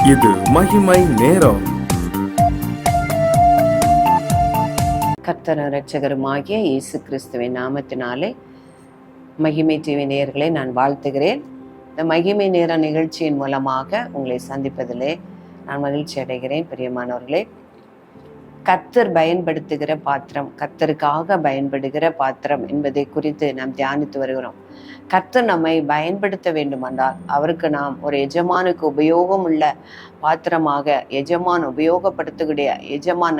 இது மகிமை நேரம். கர்த்தர் இரட்சகருமாகிய இயேசு கிறிஸ்துவின் நாமத்தினாலே மகிமை டிவி நேயர்களை நான் வாழ்த்துகிறேன். இந்த மகிமை நேர நிகழ்ச்சியின் மூலமாக உங்களை சந்திப்பதிலே நான் மகிழ்ச்சி அடைகிறேன். பிரியமானவர்களே, கர்த்தர் பயன்படுத்துகிற பாத்திரம், கர்த்தருக்காக பயன்படுகிற பாத்திரம் என்பதை குறித்து நாம் தியானித்து வருகிறோம். கர்த்தர் நம்மை பயன்படுத்த வேண்டுமென்றால் அவருக்கு நாம் ஒரு எஜமானுக்கு உபயோகம் உள்ள பாத்திரமாக, எஜமான் உபயோகப்படுத்தக்கூடிய, எஜமான்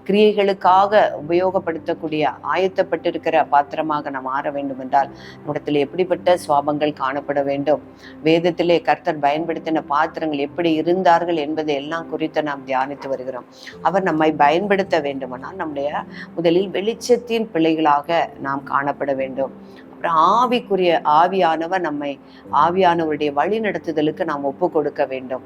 கிரியைகளுக்காக உபயோகப்படுத்தக்கூடிய ஆயத்தப்பட்டிருக்கிற பாத்திரமாக நாம் மாற வேண்டும் என்றால் நம்மிடத்தில் எப்படிப்பட்ட சுவாபங்கள் காணப்பட வேண்டும், வேதத்திலே கர்த்தர் பயன்படுத்தின பாத்திரங்கள் எப்படி இருந்தார்கள் என்பதை எல்லாம் குறித்து நாம் தியானித்து வருகிறோம். அவர் நம்மை பயன்படுத்த வேண்டுமானால் நம்முடைய முதலில் வெளிச்சத்தின் பிள்ளைகளாக நாம் காணப்பட வேண்டும். அப்புறம் ஆவியானவர் நம்மை ஆவியானவருடைய வழி நடத்துதலுக்கு நாம் ஒப்பு கொடுக்க வேண்டும்.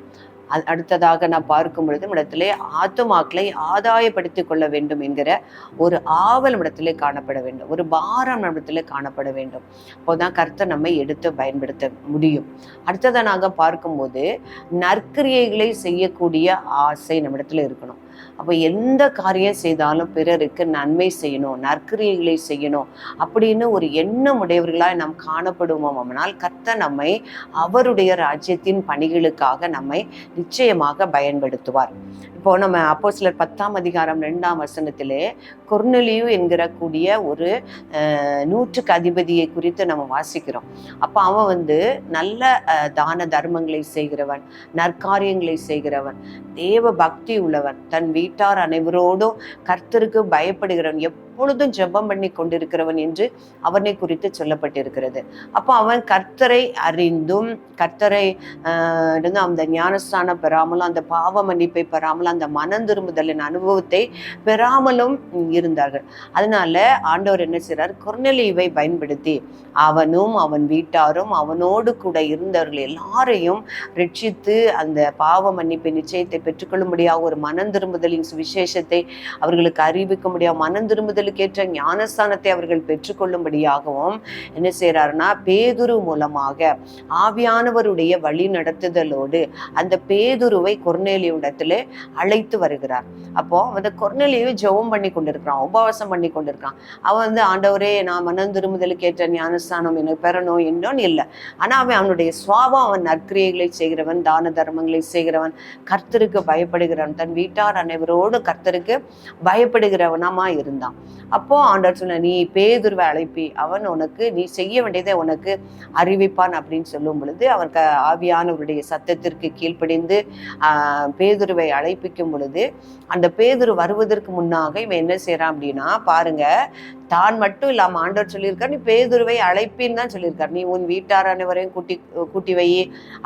அடுத்ததாக நான் பார்க்கும் பொழுது இடத்திலே ஆத்துமாக்களை ஆதாயப்படுத்திக் கொள்ள வேண்டும் என்கிற ஒரு ஆவல் இடத்திலே காணப்பட வேண்டும், ஒரு பாரம் இடத்திலே காணப்பட வேண்டும். அப்போதான் கர்த்தர் நம்மை எடுத்து பயன்படுத்த முடியும். அடுத்ததாக பார்க்கும்போது நற்கிரியைகளை செய்யக்கூடிய ஆசை நம்மிடத்துல இருக்கணும். அப்போ எந்த காரியம் செய்தாலும் பிறருக்கு நன்மை செய்யணும், நற்கிரியைகளை செய்யணும் அப்படின்னு ஒரு எண்ணம் உடையவர்களாய் நாம் காணப்படுவோம். ஆனால் கர்த்தர் நம்மை அவருடைய ராஜ்யத்தின் பணிகளுக்காக நம்மை நிச்சயமாக பயன்படுத்துவார். இப்போ நம்ம அப்போஸ்தலர் 10ஆம் அதிகாரம் 2ஆம் வசனத்திலே கொர்நேலியு என்கிற கூடிய ஒரு 100க்கு அதிபதியை குறித்து நம்ம வாசிக்கிறோம். அப்போ அவன் நல்ல தான தர்மங்களை செய்கிறவன், நற்காரியங்களை செய்கிறவன், தேவ பக்தி உள்ளவன், தன் வீட்டார் அனைவரோடும் கர்த்தருக்கு பயப்படுகிறவன், எப்பொழுதும் ஜெபம் பண்ணி கொண்டிருக்கிறவன் என்று அவனை குறித்து சொல்லப்பட்டிருக்கிறது. அப்போ அவன் கர்த்தரை அறிந்தும் கர்த்தரை அந்த ஞானஸ்தானம் பெறாமலும், அந்த பாவ மன்னிப்பை பெறாமலும், அந்த மனம் திரும்புதலின் அனுபவத்தை பெறாமலும் இருந்தார்கள். அதனால ஆண்டவர் என்ன செய்றார், கொர்நேலியுவை பயன்படுத்தி அவனும் அவன் வீட்டாரும் அவனோடு கூட இருந்தவர்கள் எல்லாரையும் ரட்சித்து அந்த பாவ மன்னிப்பை நிச்சயத்தை பெற்றுக்கொள்ளும்படியாக ஒரு மனம் திரும்புதலின் சுவிசேஷத்தை அவர்களுக்கு அறிவிக்க முடியாது, மனம் திரும்புதலுக்கு ஏற்ற ஞானஸ்தானத்தை அவர்கள் பெற்றுக்கொள்ளும்படியாகவும் என்ன செய்யறாருன்னா பேதுரு மூலமாக ஆவியானவருடைய வழி நடத்துதலோடு அந்த பேதுருவை கொர்நேலியுவிடத்திலே அழைத்து வருகிறார். அப்போ அந்த கொர்நேலியுவை ஜெபம் பண்ணி கொண்டிருக்கிறான், உபவாசம் பண்ணி கொண்டிருக்கான். அவன் ஆண்டவரே நான் மனம் திரும்புதலுக்கு ஏற்ற ஞானஸ்தானம் எனக்கு பெறணும் என்னன்னு இல்லை. ஆனா அவனுடைய சுவாபம், அவன் நற்கிரியைகளை செய்கிறவன், தான தர்மங்களை செய்கிறவன், கர்த்தருக்கு பயப்படுகிறவன், தன் வீட்டார் அனைவரோடு கர்த்தருக்கு பயப்படுகிறவனாமா இருந்தான். அப்போ ஆண்டவர் சொன்ன, நீ பேதுருவை அழைப்பி, அவன் உனக்கு நீ செய்ய வேண்டியதை உனக்கு அறிவிப்பான் அப்படின்னு சொல்லும் பொழுது அவன் ஆவியானவருடைய சத்தத்திற்கு கீழ்ப்படிந்து பேதுருவை அழைப்பிக்கும் பொழுது அந்த பேதுரு வருவதற்கு முன்னாக இவன் என்ன செய்யறான் அப்படின்னா, பாருங்க, தான் மட்டும் இல்லாம ஆண்டவர் சொல்லியிருக்கார், நீ பேதுருவை அழைப்பின்னு தான் சொல்லியிருக்கார். நீ உன் வீட்டார் அனைவரையும் கூட்டி வை,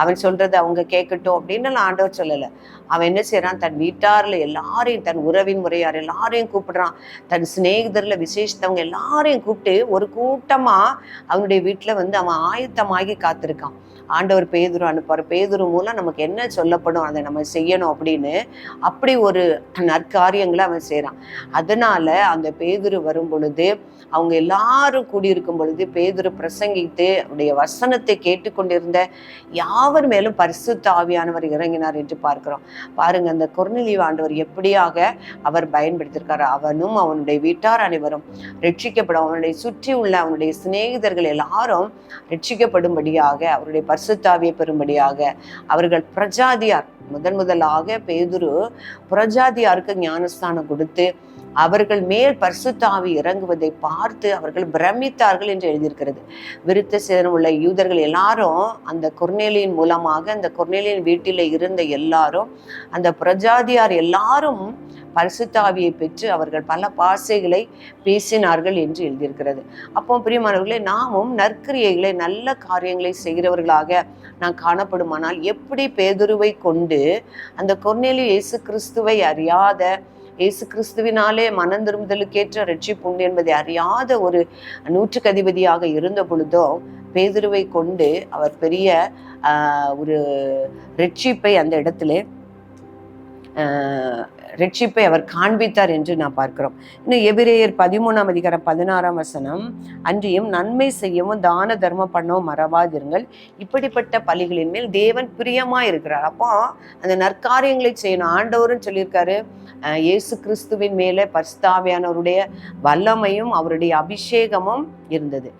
அவன் சொல்றது அவங்க கேட்கட்டும் அப்படின்னு ஆண்டவர் சொல்லலை. அவன் என்ன செய்யறான், தன் வீட்டார்ல எல்லாரையும், தன் உறவின் முறையார் எல்லாரையும் கூப்பிடுறான், தன் சிநேகிதர்ல விசேஷத்தவங்க எல்லாரையும் கூப்பிட்டு ஒரு கூட்டமா அவனுடைய வீட்டுல அவன் ஆயத்தமாகி காத்திருக்கான். ஆண்டவர் பேதுரு அனுப்பார், பேதுரு மூலம் நமக்கு என்ன சொல்லப்படும் அதை நம்ம செய்யணும் அப்படின்னு அப்படி ஒரு நற்காரியங்களை அவன் செய்யறான். அதனால அந்த பேதுரு வரும் பொழுது அவங்க எல்லாரும் கூடியிருக்கும் பொழுது பேதுரு பிரசங்கித்து அவருடைய வசனத்தை கேட்டுக்கொண்டிருந்த யாவர் மேலும் பரிசுத்த ஆவியானவர் இறங்கினார் என்று பார்க்கிறோம். பாருங்க, அந்த கொர்நேலியு ஆண்டவர் எப்படியாக அவர் பயன்படுத்தியிருக்காரு. அவனும் அவனுடைய வீட்டார் அனைவரும் ரட்சிக்கப்படும், அவனுடைய சுற்றி உள்ள அவனுடைய சிநேகிதர்கள் எல்லாரும் ரட்சிக்கப்படும்படியாக, அவருடைய பரிசுத்தாவியை பெறும்படியாக அவர்கள் பிரஜாதியார், முதலாக பேதுரு பிரஜாதியாருக்கு ஞானஸ்தானம் கொடுத்து அவர்கள் மேல் பரிசுத்தாவி இறங்குவதை பார்த்து அவர்கள் பிரமித்தார்கள் என்று எழுதியிருக்கிறது. விருத்த சேதனம் உள்ள யூதர்கள் எல்லாரும் அந்த கொர்நேலியின் மூலமாக, அந்த கொர்நேலியின் வீட்டில் இருந்த எல்லாரும், அந்த பிரஜாதியார் எல்லாரும் பரிசுத்தாவியை பெற்று அவர்கள் பல பாஷைகளை பேசினார்கள் என்று எழுதியிருக்கிறது. அப்போ பிரியமானவர்களே, நாமும் நற்கிரியைகளை, நல்ல காரியங்களை செய்கிறவர்களாக நான் காணப்படுமானால் எப்படி பேதுருவை கொண்டு அந்த கொர்நேலியு இயேசு கிறிஸ்துவை அறியாத, இயேசு கிறிஸ்துவினாலே மனம் திரும்புதலுக்கேற்ற ரட்சிப்பு உண்டு என்பதை அறியாத ஒரு 100க்கு அதிபதியாக இருந்த பொழுதோ பேதுருவை கொண்டு அவர் பெரிய ஒரு ரட்சிப்பை அந்த இடத்துல ரட்சிப்பை அவர் காண்பித்தார் என்று நாம் பார்க்கிறோம். இன்னும் எபிரேயர் 13:16 அன்றியும் நன்மை செய்யவும் தான தர்மம் பண்ணவும் மறவாதிருங்கள், இப்படிப்பட்ட பலிகளின் மேல் தேவன் பிரியமா இருக்கிறார். அப்போ அந்த நற்காரியங்களை செய்யணும். ஆண்டவரும் சொல்லியிருக்காரு, இயேசு கிறிஸ்துவின் மேலே பரிசுத்தாவியானவருடைய வல்லமையும் அவருடைய அபிஷேகமும் இருந்தது.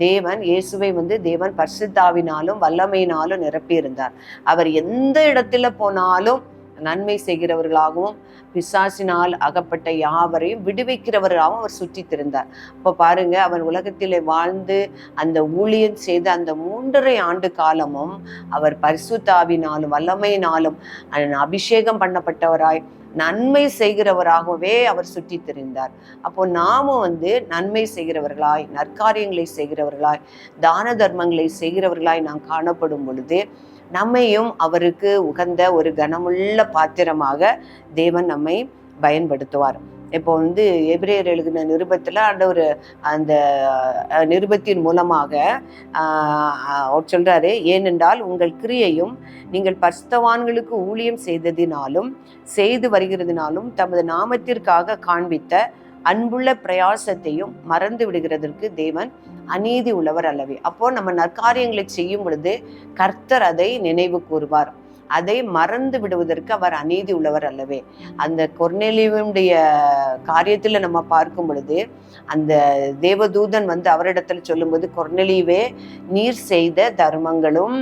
தேவன் இயேசுவை தேவன் பரிசுத்தாவினாலும் வல்லமையினாலும் நிரப்பி இருந்தார். அவர் எந்த இடத்துல போனாலும் நன்மை செய்கிறவர்களாகவும் பிசாசினால் அகப்பட்ட யாவரையும் விடுவிக்கிறவர்களாகவும் அவர் சுற்றி திரிந்தார். அப்போ பாருங்க, அவர் உலகத்திலே வாழ்ந்து அந்த ஊழியம் செய்த அந்த 3.5 ஆண்டு காலமும் அவர் பரிசுத்தாவினாலும் வல்லமையினாலும் அபிஷேகம் பண்ணப்பட்டவராய் நன்மை செய்கிறவராகவே அவர் சுற்றி திரிந்தார். அப்போ நாமும் நன்மை செய்கிறவர்களாய், நற்காரியங்களை செய்கிறவர்களாய், தான தர்மங்களை செய்கிறவர்களாய் நாம் காணப்படும் பொழுது நம்மையும் அவருக்கு உகந்த ஒரு கனமுள்ள பாத்திரமாக தேவன் நம்மை பயன்படுத்துவார். இப்போ எபிரேயர் எழுதின நிருபத்துல அந்த நிருபத்தின் மூலமாக சொல்றாரு, ஏனென்றால் உங்கள் கிரியையும் நீங்கள் பரிசுத்தவான்களுக்கு ஊழியம் செய்ததினாலும் செய்து வருகிறதுனாலும் தமது நாமத்திற்காக காண்பித்த அன்புள்ள பிரயாசத்தையும் மறந்து விடுகிறதற்கு தேவன் அநீதி உள்ளவர் அல்லவே. அப்போ நம்ம நற்காரியங்களை செய்யும் பொழுது கர்த்தர் அதை நினைவு கூறுவார். அதை மறந்து விடுவதற்கு அவர் அநீதி உள்ளவர் அல்லவே. அந்த கொர்நேலியுடைய காரியத்துல நம்ம பார்க்கும் பொழுது அந்த தேவதூதன் அவரிடத்துல சொல்லும்போது, கொர்நேலியுவே, நீர் செய்த தர்மங்களும்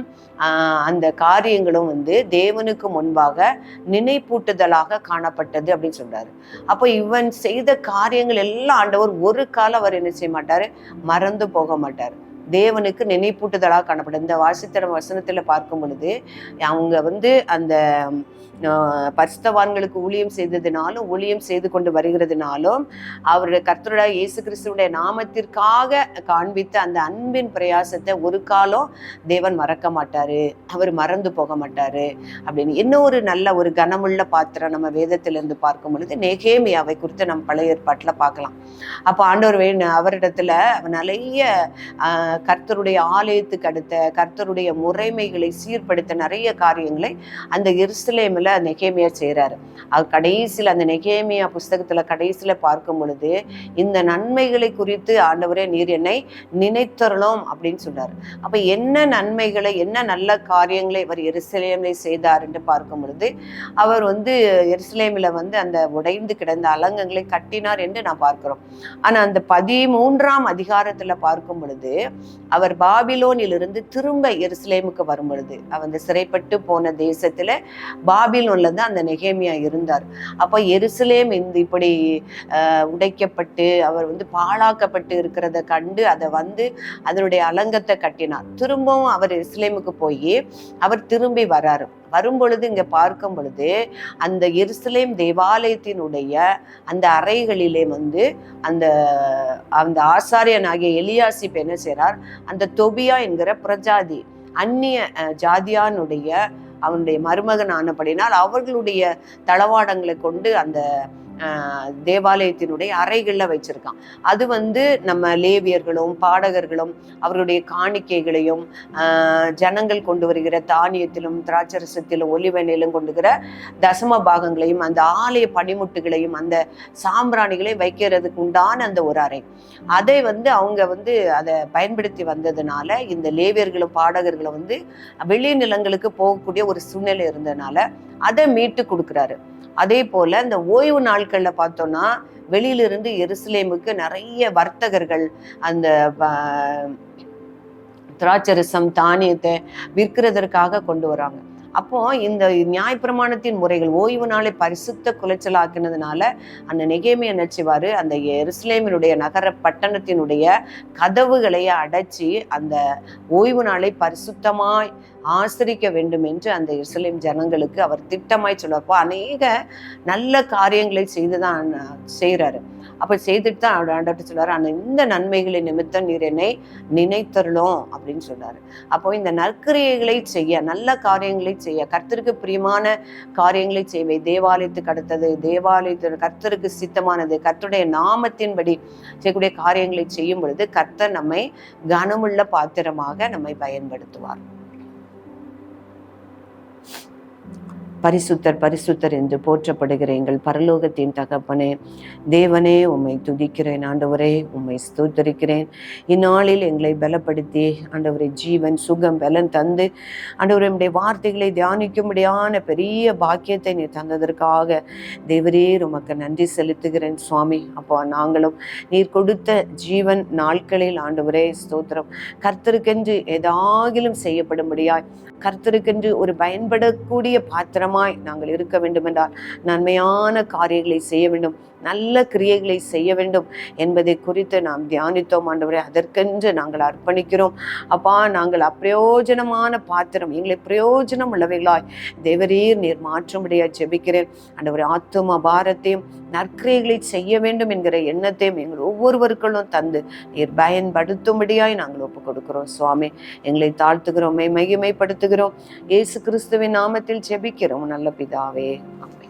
அந்த காரியங்களும் தேவனுக்கு முன்பாக நினைப்பூட்டுதலாக காணப்பட்டது அப்படின்னு சொல்றாரு. அப்போ இவன் செய்த காரியங்கள் எல்லாம் ஆண்டவர் ஒரு காலம் அவர் என்ன செய்ய மாட்டாரு, மறந்து போக மாட்டார். தேவனுக்கு நினைப்பூட்டுதலாக காணப்படும். இந்த வாசித்திர வசனத்துல பார்க்கும் பொழுது அவங்க அந்த பரிசுத்தவான்களுக்கு ஊழியம் செய்ததினாலும் ஊழியம் செய்து கொண்டு வருகிறதுனாலும் அவருடைய கர்த்தருடைய இயேசு கிறிஸ்துவுடைய நாமத்திற்காக காண்பித்த அந்த அன்பின் பிரயாசத்தை ஒரு காலம் தேவன் மறக்க மாட்டாரு, அவர் மறந்து போக மாட்டாரு அப்படின்னு. இன்னொரு நல்ல ஒரு கனமுள்ள பாத்திரம் நம்ம வேதத்திலிருந்து பார்க்கும் பொழுது நெகேமியாவை குறித்து நம்ம பழைய ஏற்பாட்டுல பார்க்கலாம். அப்போ ஆண்டவர் அவரிடத்துல நிறைய கர்த்தருடைய ஆலயத்துக்கு அடுத்த கர்த்தருடைய முறைமைகளை சீர்படுத்த நிறைய காரியங்களை அந்த எருசலேமில் நெகேமியா செய்கிறாரு. கடைசியில் அந்த நெகேமியா புஸ்தகத்துல கடைசியில பார்க்கும் பொழுது இந்த நன்மைகளை குறித்து ஆண்டவரே நீர் என்னை நினைத்தரலாம் அப்படின்னு சொன்னார். அப்ப என்ன நன்மைகளை, என்ன நல்ல காரியங்களை அவர் எருசலேமிலே செய்தார் என்று பார்க்கும் பொழுது அவர் எருசலேமில் அந்த உடைந்து கிடந்த அலங்கங்களை கட்டினார் என்று நான் பார்க்கிறோம். ஆனா அந்த 13ஆம் அதிகாரத்துல பார்க்கும் பொழுது அவர் பாபிலோனிலிருந்து திரும்ப எருசலேமுக்கு வரும் பொழுது அவர் சிறைப்பட்டு போன தேசத்துல பாபிலோன்ல தான் அந்த நெகேமியா இருந்தார். அப்ப எருசலேம் இப்படி உடைக்கப்பட்டு அவர் பாழாக்கப்பட்டு இருக்கிறத கண்டு அதை அதனுடைய அலங்கத்தை கட்டினார். திரும்பவும் அவர் எருசலேமுக்கு போய் அவர் திரும்பி வரும் பொழுது இங்க பார்க்கும் பொழுது அந்த எருசலேம் தேவாலயத்தினுடைய அந்த அறைகளிலே அந்த அந்த ஆசாரியனாகிய எலியாசிப் என்ன செய்றார், அந்த தொபியா என்கிற பிரஜாதி அந்நிய ஜாதியானுடைய அவனுடைய மருமகன் ஆனபடினால் அவர்களுடைய தளவாடங்களை கொண்டு அந்த தேவாலயத்தினுடைய அறைகள்ல வச்சிருக்கான். அது நம்ம லேவியர்களும் பாடகர்களும் அவர்களுடைய காணிக்கைகளையும் ஜனங்கள் கொண்டு வருகிற தானியத்திலும் திராட்சரசத்திலும் ஒலிவெண்ணிலும் கொண்டுகிற தசம பாகங்களையும் அந்த ஆலய பனிமுட்டுகளையும் அந்த சாம்பிராணிகளையும் வைக்கிறதுக்கு உண்டான அந்த ஒரு அறை. அதை அவங்க அதை பயன்படுத்தி வந்ததுனால இந்த லேவியர்களும் பாடகர்களும் வெளி நிலங்களுக்கு போகக்கூடிய ஒரு சூழ்நிலை இருந்ததுனால அதை மீட்டு கொடுக்குறாரு. அதே போல இந்த ஓய்வு நாட்கள்ல பார்த்தோம்னா வெளியிலிருந்து எருசலேமுக்கு நிறைய வர்த்தகர்கள் அந்த திராட்சரசம் தானியத்தை விற்கிறதற்காக கொண்டு வராங்க. அப்போ இந்த நியாயப்பிரமாணத்தின் முறைகள் ஓய்வு நாளை பரிசுத்த குலைச்சலாக்கினதுனால அந்த நெகேமியா நினைச்சுவாரு, அந்த எருசலேமினுடைய நகர பட்டணத்தினுடைய கதவுகளை அடைச்சி அந்த ஓய்வு நாளை பரிசுத்தமாய் ஆசரிக்க வேண்டும் என்று அந்த எருசலேம் ஜனங்களுக்கு அவர் திட்டமாய் சொல்லுவார். அநேக நல்ல காரியங்களை செய்துதான் செய்யறாரு. அப்ப செய்துட்டு தான் ஆண்டவர்கிட்ட சொல்றாரு, அந்த இந்த நன்மைகளை நிமித்தம் நீர் என்னை நினைத்தருளும் அப்படின்னு சொல்றாரு. அப்போ இந்த நற்கிரியைகளை செய்ய, நல்ல காரியங்களை செய்ய, கர்த்தருக்கு பிரியமான காரியங்களை செய்வை, தேவாலயத்துக்கு அடுத்தது தேவாலயத்து கர்த்தருக்கு சித்தமானது கர்த்தருடைய நாமத்தின்படி செய்யக்கூடிய காரியங்களை செய்யும் பொழுது கர்த்தர் நம்மை கனமுள்ள பாத்திரமாக நம்மை பயன்படுத்துவார். பரிசுத்தர் பரிசுத்தர் என்று போற்றப்படுகிற எங்கள் பரலோகத்தின் தகப்பனே, தேவனே, உம்மை துதிக்கிறேன் ஆண்டவரே, உம்மை ஸ்தோத்தரிக்கிறேன். இந்நாளில் எங்களை பலப்படுத்தி ஆண்டவரே ஜீவன் சுகம் பலன் தந்து ஆண்டவரே உம்முடைய வார்த்தைகளை தியானிக்கும்படியான பெரிய பாக்கியத்தை நீ தந்ததற்காக தேவரீர் உமக்கு நன்றி செலுத்துகிறேன் சுவாமி. அப்போ நாங்களும் நீர் கொடுத்த ஜீவன் நாட்களில் ஆண்டவரே ஸ்தோத்திரம், கர்த்தருக்கென்று ஏதாகிலும் செய்யப்படும்படியாய், கர்த்தருக்கென்று ஒரு பயன்படக்கூடிய பாத்திரமாய் நாங்கள் இருக்க வேண்டும் என்றால் நன்மையான காரியங்களை செய்ய வேண்டும், நல்ல கிரியைகளை செய்ய வேண்டும் என்பதை குறித்து நாம் தியானித்தோம் ஆண்டவரே. அதற்கென்று நாங்கள் அர்ப்பணிக்கிறோம் அப்பா. நாங்கள் அப்பிரயோஜனமான பாத்திரம், எங்களை பிரயோஜனம் உள்ளவைகளாய் தேவரீர் நீர் மாற்றும்படியா ஜெபிக்கிறேன் ஆண்டவரே. ஆத்தும பாரத்தையும் நற்கிரியைகளை செய்ய வேண்டும் என்கிற எண்ணத்தையும் எங்கள் ஒவ்வொருவருக்களும் தந்து நீர் பயன்படுத்தும்படியாய் நாங்கள் ஒப்புக் கொடுக்கிறோம் சுவாமி. எங்களை தாழ்த்துகிறோம், மகிமைப்படுத்துகிறோம். இயேசு கிறிஸ்துவின் நாமத்தில் ஜெபிக்கிறோம் நல்ல பிதாவே, ஆமென்.